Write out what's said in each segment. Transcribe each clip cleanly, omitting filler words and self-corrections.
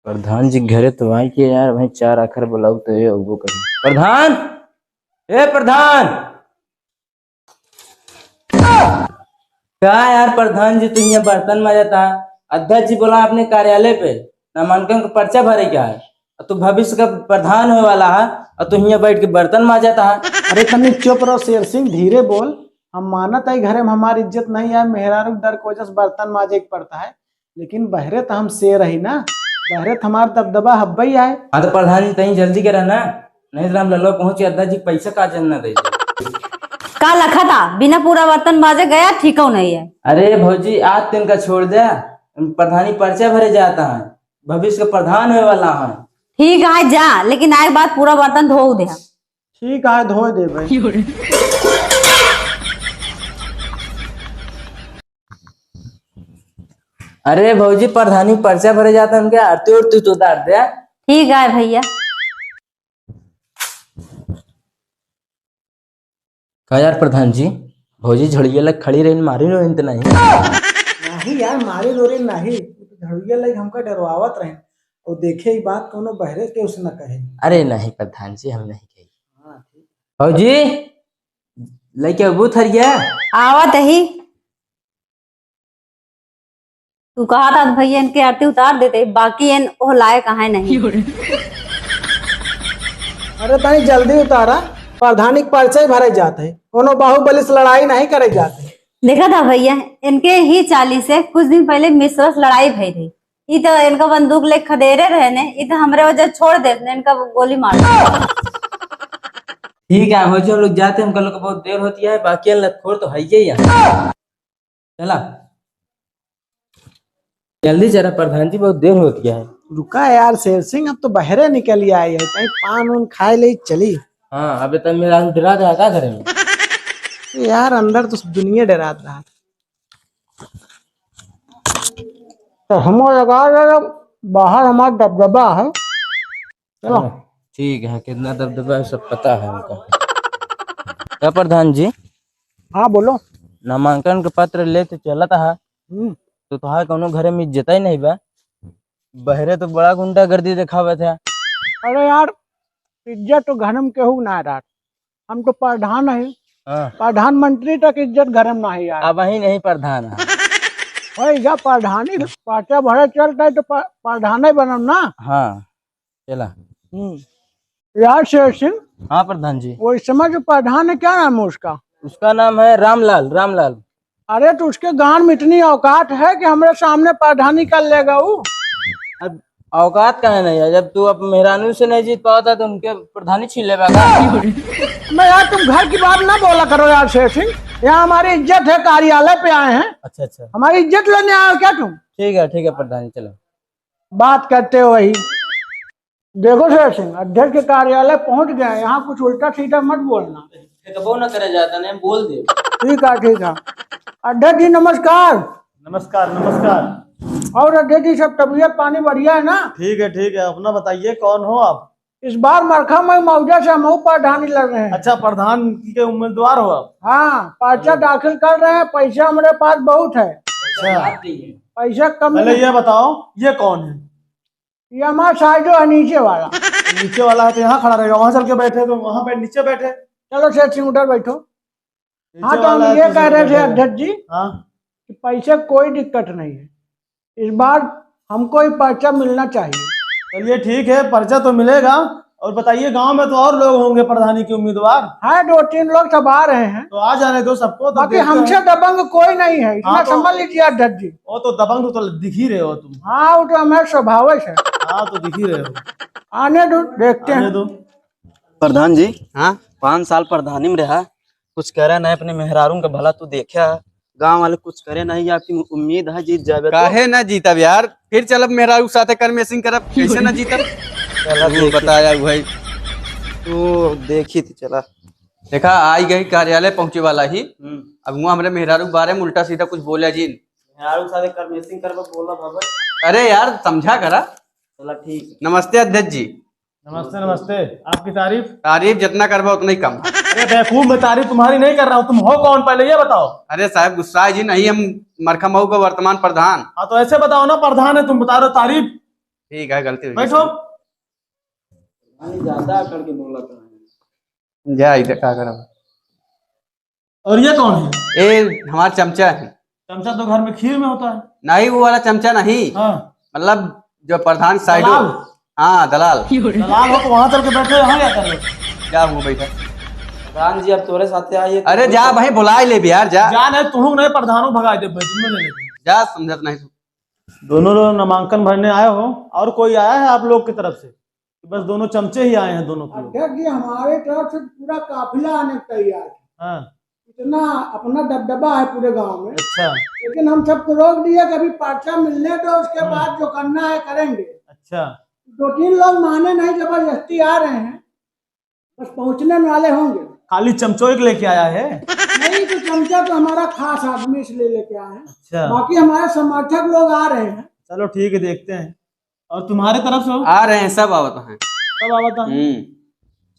प्रधान जी घरे तो आई के यार भाई 4 आखर बुलाऊ तो ये वो करी प्रधान। ए प्रधान क्या यार प्रधान जी, तू यहाँ बर्तन मांजता। अध्यक्ष जी बोला अपने कार्यालय पे नामांकन का पर्चा भरे क्या है, और तू भविष्य का प्रधान होने वाला है और तू यहाँ बैठ के बर्तन मांजता है। अरे तनी चुप रहो शेर सिंह, धीरे बोल। हम मानत है घरे में हमारी इज्जत नहीं है, मेहरारू डर को वजह से बर्तन मांजे के पड़ता है, लेकिन बहरे तो हम शेर ही ना, बहरे तो हमारा दबदबा हब्बई है। हाँ तो प्रधान जी तहीं जल्दी करा ना, नहीं तो हम ललो पहुंचे अध्यक्ष जी पैसा का चलना दे। का लखा था बिना पूरा बर्तन बाजे गया, ठीक हो नहीं है। अरे भौजी आज दिन का छोड़ दिया, प्रधानी पर्चा भरे जाता है, भविष्य का प्रधान होने वाला है। ठीक है जा, लेकिन आए बाद पूरा बर्तन धो दे। ठीक है धो दे भाई। अरे भौजी प्रधानी पर्चा भरे जाता है, उनके आरती उरती तो उतार दे। ठीक है भैया। कहा यार प्रधान जी, भौजी झड़िया लग खड़ी रही मारी रो इंत नहीं। नहीं यार मारे लोरे नहीं, झड़िया लग हमका डरवावत रहे और देखे ही बात कोनो बहरे के उसे न कहे। अरे नहीं प्रधान जी, हम नहीं कही। भौजी लेके अबू थरिया आवत ही तू कहा था भैया इनके आरती उतार देते, बाकी इन ओ लाए कहा नहीं। अरे तनी जल्दी उतारा, प्रधानी के पर्चा ही भरे जाते है, कोनो बाहुबली से लड़ाई नहीं करे जाते। देखा था भैया इनके ही चाली से कुछ दिन पहले मिश्रा से लड़ाई भई थी। ये तो इनका बंदूक ले खदेरे रहे ने, ये तो हमरे वजह छोड़ देते इनका गोली मार दी। ठीक है भौजी, हम लोग जाते हैं, हम लोग को बहुत देर होती है, बाकी लतखोर तो है ही यहाँ। चला जल्दी जरा प्रधान जी, बहुत देर होती है। रुका यार शेर सिंह, अब तो बहरे निकल आई है, कहीं पान उन खाए ले चली। हाँ अभी तक मेरा डरा रहा क्या करेंगे यार अंदर तो दुनिया डरात रहा तो हम लगा बाहर हमारा दबदबा है। चलो ठीक है, कितना दबदबा है सब पता है हमको। क्या प्रधान जी, हाँ बोलो। नामांकन का पत्र ले तो चला था तो तुहार कोनो घरे में इज्जत ही नहीं बा, बहरे तो बड़ा गुंडागर्दी दिखावे थे। अरे यार इज्जत तो घर में केहू ना रहा, हम तो प्रधान है, हाँ प्रधानमंत्री तक इज्जत घर में नहीं यार। अब वही नहीं प्रधान है। भाई जा प्रधानी पर्चा भरे चलता है तो प्रधान ही बनम ना। हाँ चला। यार शेर सिंह, हाँ प्रधान जी। वो इस समय जो प्रधान है क्या नाम है उसका? उसका नाम है रामलाल। रामलाल। अरे तो उसके गांव में इतनी औकात है कि हमारे सामने प्रधानी कर लेगा वो? अब औकात कहाँ नहीं है, जब तू अब मेहरानू से नहीं जीत पाता तो उनके प्रधानी छीन लेगा। मैं यार तुम घर की बात ना बोला करो यार शेर सिंह, यहाँ हमारी इज्जत है, कार्यालय पे आए हैं। अच्छा अच्छा हमारी इज्जत लेने आए हो क्या तुम? ठीक है प्रधान जी, चलो। बात करते हो वही। देखो शेर सिंह, अध्यक्ष के कार्यालय पहुंच गए, यहाँ कुछ उल्टा सीधा मत बोलना। न करे जाता नहीं, बोल दे। ठीक है। अध्यक्ष जी नमस्कार। नमस्कार नमस्कार। और अध्यक्ष जी सब तबीयत पानी बढ़िया है ना? ठीक है, अपना बताइए कौन हो आप? इस बार मरखा में मौजा से हम प्रधानी लड़ रहे हैं। अच्छा, प्रधान के उम्मीदवार हो आप? हाँ पर्चा दाखिल कर रहे हैं, पैसा हमारे पास बहुत है। अच्छा, पैसा कम पहले ये बताओ ये कौन है? ये हमारा साइड जो है नीचे वाला। नीचे वाला है तो यहाँ खड़ा रहेगा, वहां चल के बैठे तो वहां पे नीचे बैठे। चलो शेर सिंह उधर बैठो। हाँ तो हम वाला है ये तो कह रहे थे बैठेगा। अध्यक्ष जी हाँ कि पैसे कोई दिक्कत नहीं है, इस बार हमको ही पर्चा मिलना चाहिए। चलिए ठीक है, पर्चा तो मिलेगा। और बताइए गांव में तो और लोग होंगे प्रधानी के उम्मीदवार? है 2-3 लोग सब आ रहे हैं, तो आ जाने दो सबको, तो बाकी देखते हमसे हैं। दबंग कोई नहीं है, इतना हाँ, तो- समझ लीजिए अध्यक्ष जी। वो तो दबंग तो दिख ही रहे हो तुम। हाँ वो तो हमारे स्वभाव है। हाँ तो दिख ही रहे हो। आने दो देखते आने हैं। दो। प्रधान जी, हाँ 5 साल प्रधानी में रहा, कुछ करे नहीं, अपने मेहरारू का भला तू देखा, गांव वाले कुछ करे नहीं, आपकी उम्मीद है जीत जावे तो? काहे ना जीतब यार, फिर चलब मेहरारू साथे कर मेसिंग करब, कैसे ना जीतब? चला बता यार भाई, तू देखी थी चला। देखा आई गई कार्यालय पहुंचे वाला ही, अब वहाँ हमारे मेहरारू के बारे में उल्टा सीधा कुछ बोला जी। मेहरारू साथे कर मेसिंग करब बोला बाबा। अरे यार समझा करा। चला ठीक। नमस्ते अध्यक्ष जी। नमस्ते नमस्ते। आपकी तारीफ? तारीफ जितना करबा उतना ही कम। अरे बेवकूफ, मैं तारीफ तुम्हारी नहीं कर रहा हूँ, तुम हो कौन पहले ये बताओ। अरे साहब गुस्सा है जी, नहीं हम मरखा मऊ का वर्तमान प्रधान। हाँ तो ऐसे बताओ ना, प्रधान है तुम बता रहे हो तारीफ? ठीक है, गलती हो गई। बैठो। ज्यादा करके बोला था। जा इधर का करब। और ये कौन है? ए हमारा चमचा है। चमचा तो घर में खीर में होता है। नहीं वो वाला चमचा नहीं, हाँ, मतलब जो प्रधान साइड। दलाल। हाँ दलाल। दलाल हो तो वहां चल के बैठो, यहाँ क्या कर रहे हो? जा हूँ बैठा। प्रधान जी अब तोरे साथे आइए। अरे जा भाई बुला ले भी यार, जा जान है तुम नहीं प्रधानों भगा दे भाई, तुमने लेने के। जा, समझत नहीं तू। दोनों लोग नामांकन भरने आए हो और कोई आया है आप लोग की तरफ से? बस दोनों चमचे ही आए हैं दोनों के लोग? अध्यक्ष जी हमारे तरफ से पूरा काफिला आने को तैयार है। हाँ, इतना अपना दबदबा है पूरे गांव में, अच्छा लेकिन हम सबको रोक दिया कभी पर्चा मिलने दो, उसके बाद जो करना है करेंगे। अच्छा। 2-3 लोग माने नहीं, जबरदस्ती आ रहे हैं, बस पहुंचने वाले होंगे। खाली चमचो एक लेके आया है? नहीं तो चमचा तो हमारा खास आदमी इसलिए लेके आए हैं, अच्छा बाकी हमारे समर्थक लोग आ रहे हैं। चलो ठीक है, देखते हैं। और तुम्हारे तरफ से हो? आ रहे हैं, सब आवत हैं। सब आवता है?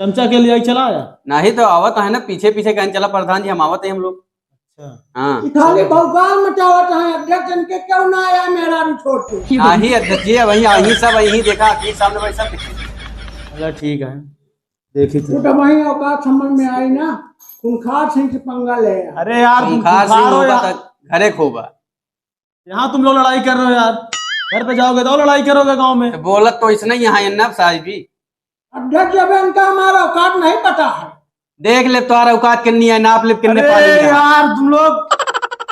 चमचा के लिए चला आया? नहीं तो आवत है ना, पीछे पीछे कहने चला प्रधान जी हम आवत हैं हम लोग। अच्छा। हाँ कि खाली भौकाल मचावत है अध्यक्ष, इनके क्यों ना आया मेरा भी छोड़ के। आही अध्यक्ष जी, वही आही सब वही देखा कि सामने भाई सब दिखे। चलो ठीक है, देखी थी। वो तो वही औकात समझ में आई ना, खूंखार सिंह से पंगा ले आया। अरे यार तुम खूंखार खूंखार हो होगा यार। तो घरे खोबा। यहाँ तुम लोग लड़ाई कर रहे हो यार, घर पे जाओगे तो लड़ाई करोगे गांव में। तो बोलत तो इसने यहाँ अन्ना साहब भी अध्यक्ष जब इनका हमारा औकात नहीं पता है। देख ले, तुम्हारा औकात कितनी है, नाप ले कितने अरे पानी का। यार तुम लोग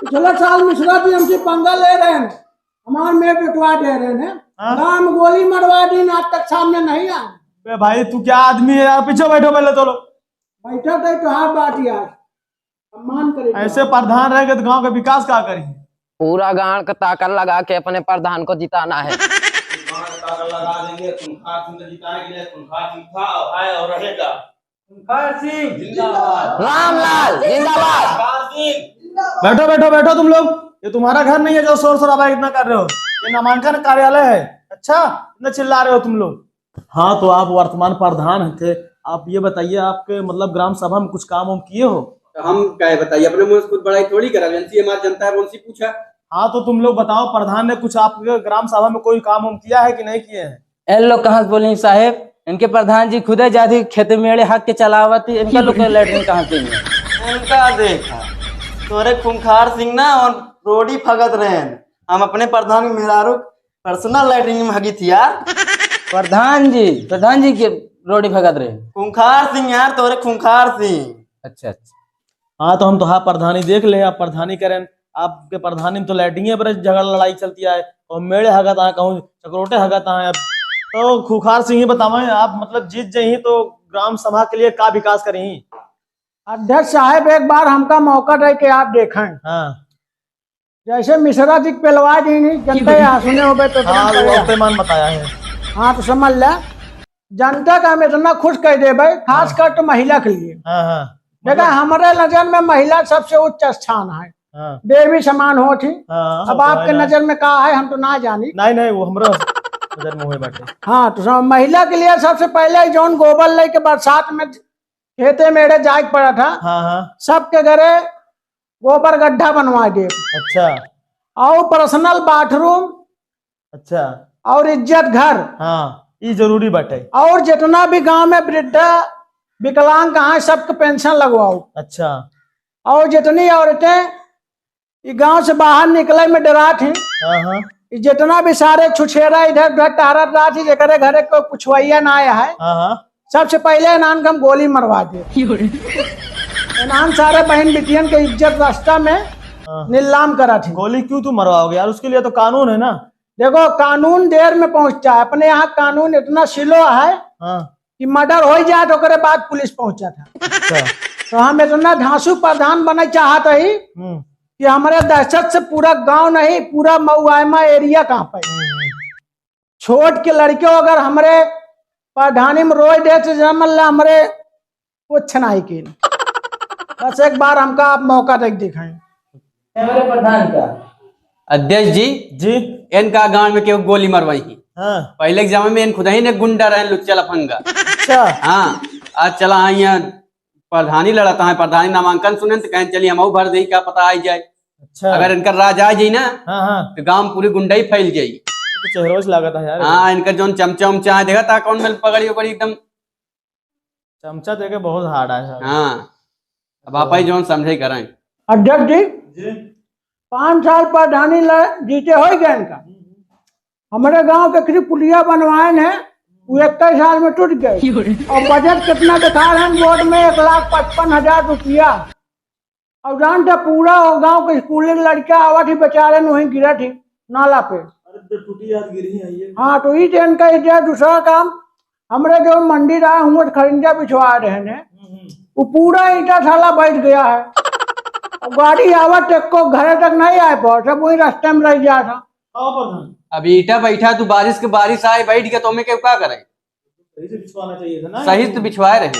पिछले साल मिश्रा जी हमसे पंगा ले रहे हैं, हमारे में पिटवा दे रहे हैं, हाँ? गांव में गोली मरवा दी, आज तक सामने नहीं आए। बे भाई तू क्या आदमी है यार, पीछे बैठो पहले तो लोग। बैठा तो तुहार बात यार, सम्मान करेगा। ऐसे प्रधान रहेंगे तो गांव का विकास क्या करेंगे? पूरा गांव का ताकत लगा के अपने प्रधान को जिताना है। लगा देंगे, खूंखार सिंह को जिताने के लिए। खूंखार सिंह था, है और रहेगा। खूंखार सिंह जिंदाबाद। रामलाल जिंदाबाद। खूंखार सिंह। बैठो बैठो बैठो तुम लोग, ये तुम्हारा घर नहीं है जो शोर शराबा इतना कर रहे हो, ये नामांकन कार्यालय है। अच्छा इतना चिल्ला रहे हो तुम लोग। हाँ तो आप वर्तमान प्रधान थे, आप ये बताइए आपके मतलब ग्राम सभा में कुछ काम वाम किए हो? तो हम क्या बताइए, अपने मुंह से कुछ बड़ाई थोड़ी करा, जनसी हमारी जनता है उनसे पूछा। हाँ तो तुम लोग बताओ, प्रधान ने कुछ आपके ग्राम सभा में कोई काम वाम किया है कि नहीं किए हैं? इन लोग कहाँ से बोलेंगे साहेब, इनके प्रधान जी खुदे जाती खेत मेड़े हक के चलावती, इनका लोग के लैटरिन कहाँ से है? उनका देखा तोरे खूंखार सिंह ना और रोडी फगत रहे हैं। हम अपने प्रधान मेहरारू पर्सनल लैटरिन में हगी थी यार। प्रधान जी के रोडी भगत रहे। खूंखार सिंह यार, तोरे खूंखार सिंह। अच्छा अच्छा। हाँ तो हम तो हाँ प्रधानी देख ले, आप प्रधानी करें, आपके प्रधानी में तो लैटिंगे पर झगड़ा लड़ाई चलती है और मेरे हगत आए कहूँ चक्रोटे हगत आए। अब तो खूंखार सिंह ही बतावे, आप मतलब जीत जाइए तो ग्राम सभा के लिए का विकास करें? अध्यक्ष साहब एक बार हमका मौका दे के आप देखें, हाँ जैसे मिश्रा जी पेलवा दी नहीं जनता यहाँ सुने हो तो हाँ वो मान बताया है। हाँ तो समझ ले, जनता का हम इतना खुश कह दे भाई, खास कर तो महिला के लिए। हाँ हाँ देखा हमारे नजर में महिला सबसे उच्च स्थान है, हाँ देवी समान हो थी। हाँ। अब आपके नजर में कहा है हम तो ना जानी। नहीं नहीं वो हमारा नजर में हुए बाटे। हाँ तो महिला के लिए सबसे पहले जौन गोबर लेके बरसात में खेते मेड़े जाए पड़ा था, हाँ हाँ सबके घरे गोबर गड्ढा बनवा दे, अच्छा और पर्सनल बाथरूम अच्छा और इज्जत घर, हाँ ये जरूरी बाटे। और जितना भी गांव में वृद्धा विकलांग हैं सबके पेंशन लगवाओ। अच्छा और जितनी औरतें ये गांव से बाहर निकले में डरा थी, हाँ हाँ जितना भी सारे छुछेरा इधर उधर टहरत रहा थी, जेकरे घरे कोई पुछवैया ना आया है, हाँ हाँ सबसे पहले इनान को हम गोली मरवा दे। इनान सारे बहन बिटियन के इज्जत रास्ता में हाँ। नीलाम करा थी। गोली क्यों तुम मरवाओगे यार, उसके लिए तो कानून है ना। देखो कानून देर में पहुंचता है, अपने यहाँ कानून इतना सिलो है हाँ कि मर्डर हो जाए तो ओकरे बाद पुलिस पहुंचा था। अच्छा तो हम इतना धांसू प्रधान बने चाहत ही कि हमारे दहशत से पूरा गांव नहीं पूरा मऊआमा एरिया कहाँ पे छोट के लड़कियों अगर हमारे प्रधानी में रोज दे तो जमल हमारे कुछ नहीं की। बस एक बार हमका आप मौका देख दिखाएं। हमारे प्रधान का अध्यक्ष जी जी इनका गांव में क्यों गोली मरवाई थी? हाँ पहले के जमाने में इन खुद ही ने गुंडा रहे लुच्चा लफंगा। अच्छा हाँ आज चला हाँ यहाँ प्रधानी लड़ता है, प्रधानी नामांकन सुने तो कहें चलिए हम भर दे, क्या पता आ जाए। अच्छा अगर इनका राज आ जाए ना हाँ हाँ तो गांव में पूरी गुंडाई फैल जाएगी। तो चेहरा से लागत है यार। हाँ इनका जो चमचा उमचा है देखा था अकाउंट में पकड़ी पकड़ी एकदम। चमचा देके बहुत हार्ड है। हाँ अब आप ही जो समझे करें। अध्यक्ष जी 5 साल प्रधानी जीते हो गए इनका। हमारे गांव के किसी पुलिया बनवाए हैं वो 21 साल में टूट गए। और बजट कितना दिखा रहे हैं वोट में 1,55,000 रुपया। और जानते पूरा गांव के स्कूल की लड़कियां आवा थी बेचारे वहीं गिरा थी नाला पे। टूटी याद गिरी है ये। हाँ तो ये इनका ये दूसरा काम हमारे जो मंडी रहा हूँ खरिंजा बिछवा रहे हैं वो पूरा ईटा साला बैठ गया है। और गाड़ी आवत एक को घर तक नहीं आए पहुंच सब वही रास्ते में रह गया था। अब ईटा बैठा तू बारिश के बारिश आए बैठ गया तो हमें क्या करें। सही से बिछवाना चाहिए था ना। सही तो बिछवाए रहे।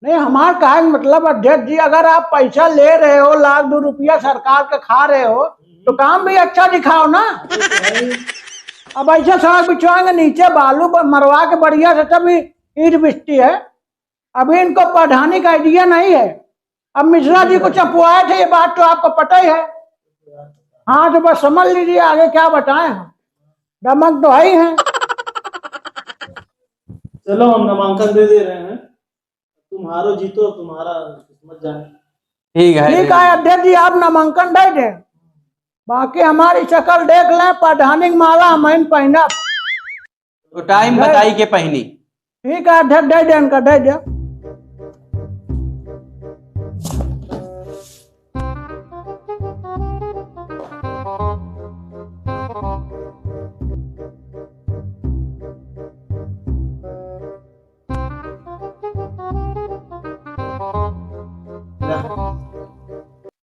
नहीं हमारा कहा मतलब अध्यक्ष जी अगर आप पैसा ले रहे हो 1,00,000 रुपया सरकार का खा रहे हो तो काम भी अच्छा दिखाओ ना। अब ऐसा सड़क बिछवाएंगे नीचे बालू मरवा के बढ़िया से तभी ईट बिछती है। अभी इनको प्रधानी का आइडिया नहीं है। अब मिश्रा जी को चपवाए थे ये बात तो आपको पता ही है। हाँ तो बस समझ लीजिए आगे क्या बताएं हम दमक तो है ही है। चलो हम नामांकन दे दे रहे हैं तुम्हारो जीतो तुम्हारा किस्मत जाने। ठीक है अध्यक्ष जी आप नामांकन दे दें बाकी हमारी शक्ल देख लें प्रधानी की माला हम पहना तो टाइम बताई के पहनी। ठीक है अध्यक्ष दे दे इनका दे दे।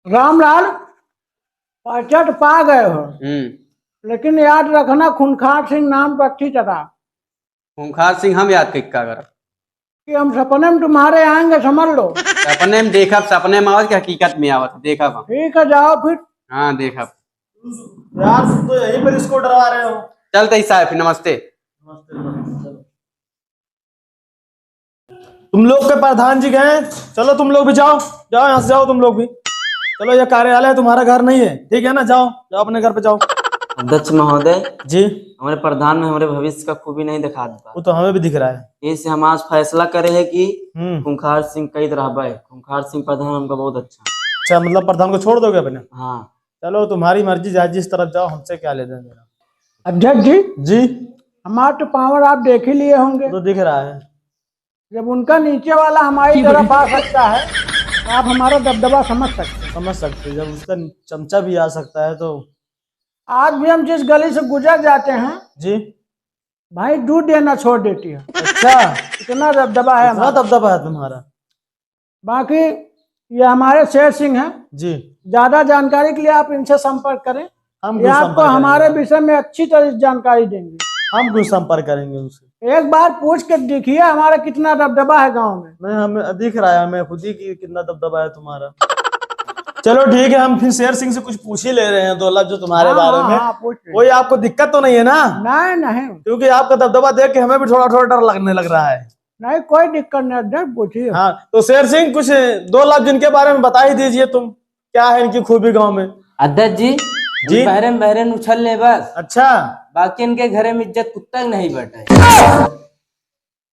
रामलाल बजट पा गए हो लेकिन याद रखना खूंखार सिंह नाम पर अच्छी तरह। खूंखार सिंह हम याद क्या कर कि हम सपने में तुम्हारे आएंगे समझ लो। सपने में देखा सपने में आवत की हकीकत में आवत देखा। ठीक है जाओ फिर। हाँ देखा यार तुम तो यहीं पर इसको डरवा रहे हो। चलते ही साहब नमस्ते। तुम लोग के प्रधान जी गए चलो तुम लोग भी जाओ जाओ यहाँ से जाओ तुम लोग भी। चलो ये कार्यालय तुम्हारा घर नहीं है ठीक है ना जाओ जाओ अपने घर पे जाओ। अध्यक्ष महोदय जी हमारे प्रधान में हमारे भविष्य का खूबी नहीं दिखा देता। वो तो हमें भी दिख रहा है। इससे हम आज फैसला करे है कि हम्म। खूंखार सिंह कई तरह है। खूंखार सिंह प्रधान हमका बहुत अच्छा। अच्छा मतलब प्रधान को छोड़ दोगे अपने। हाँ चलो तुम्हारी मर्जी जाए जिस तरफ जाओ हमसे क्या ले देना। अध्यक्ष जी जी हमारा तो पावर आप देख ही लिए होंगे। तो दिख रहा है। जब उनका नीचे वाला हमारी तरफ आ सकता है तो आप हमारा दबदबा समझ सकते हैं। जब उसका चमचा भी आ सकता है तो। आज भी हम जिस गली से गुजर जाते हैं जी भाई दूध देना छोड़ देती है। अच्छा इतना दबदबा है इतना हमारा। दबदबा है तुम्हारा। बाकी ये हमारे शेर सिंह हैं। जी ज्यादा जानकारी के लिए आप इनसे संपर्क करें। हम ये कुछ आपको संपर्क हमारे करेंगे। विषय में अच्छी तरह से जानकारी देंगे। हम कुछ संपर्क करेंगे उनसे। एक बार पूछ के देखिए हमारा कितना दबदबा है गांव में। नहीं हमें दिख रहा है हमें खुद ही कि कितना दबदबा है तुम्हारा। चलो ठीक है हम फिर शेर सिंह से कुछ पूछ ही ले रहे हैं 2 लफ्ज जो तुम्हारे बारे में। पूछ लीजिए। कोई आपको दिक्कत तो नहीं है ना। नहीं क्योंकि आपका दबदबा देख के हमें भी थोड़ा थोड़ा डर लगने लग रहा है। नहीं कोई दिक्कत नहीं अध्यक्ष पूछिए। हाँ तो शेर सिंह कुछ 2 लफ्ज इनके बारे में बता ही दीजिए तुम क्या है इनकी खूबी गाँव में। अध्यक्ष जी जी? बहरे उछल ले बस। अच्छा बाकी इनके घरे में इज्जत कुत्ता नहीं बैठा है।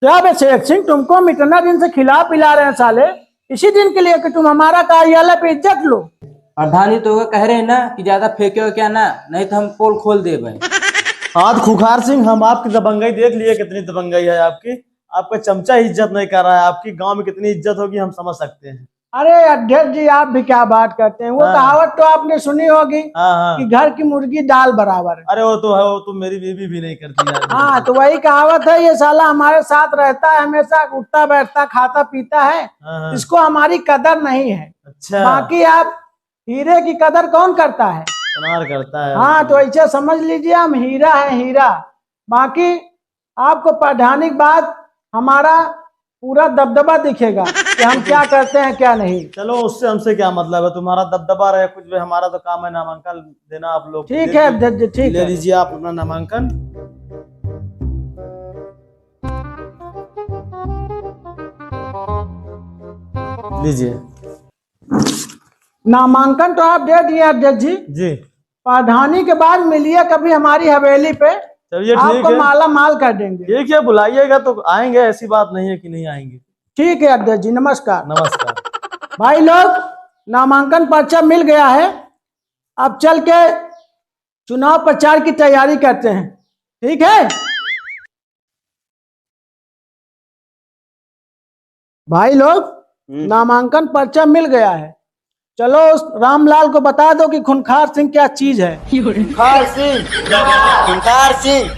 क्या बे शेख सिंह तुमको हम इतना दिन से खिला पिला रहे हैं साले इसी दिन के लिए कि तुम हमारा कार्यालय पे इज्जत लो। प्रधान जी तो वो कह रहे हैं ना कि ज्यादा फेंके हो क्या ना नहीं तो हम पोल खोल दे भाई। हाँ खूंखार सिंह हम आपकी दबंगई देख लिए कितनी दबंगई है आपकी। आपका चमचा ही इज्जत नहीं कर रहा है। आपकी गांव में कितनी इज्जत होगी हम समझ सकते हैं। अरे अध्यक्ष जी आप भी क्या बात करते हैं। वो हाँ। कहावत तो आपने सुनी होगी हाँ कि हाँ घर की मुर्गी दाल बराबर है। अरे वो तो है वो तो मेरी बीवी भी नहीं करती यार। हाँ तो वही कहावत है। ये साला हमारे साथ रहता है हमेशा उठता बैठता खाता पीता है। हाँ, हाँ। इसको हमारी कदर नहीं है। अच्छा बाकी आप हीरे की कदर कौन करता है। सुनार करता है। हाँ तो ऐसे समझ लीजिए हम हीरा है हीरा। बाकी आपको प्रधानिक बात हमारा पूरा दबदबा दिखेगा कि हम क्या करते हैं क्या नहीं। चलो उससे हमसे क्या मतलब है। तुम्हारा दबदबा रहे कुछ भी हमारा तो काम है नामांकन देना। आप लोग ठीक है अध्यक्ष जी ठीक ले है। लीजिए आप अपना नामांकन। लीजिए नामांकन तो आप दे दिए अध्यक्ष जी। जी प्रधानी के बाद मिलिए कभी हमारी हवेली पे, चलिए ठीक आपको है, माला माल कर देंगे। ठीक है, बुलाइएगा तो आएंगे, ऐसी बात नहीं है कि नहीं आएंगे। ठीक है अध्यक्ष जी, नमस्कार। नमस्कार। भाई लोग, नामांकन पर्चा मिल गया है, अब चल के चुनाव प्रचार की तैयारी करते हैं, ठीक है? भाई लोग, नामांकन पर्चा मिल गया है, चलो उस रामलाल को बता दो कि खूंखार सिंह क्या चीज है। खूंखार सिंह, खूंखार सिंह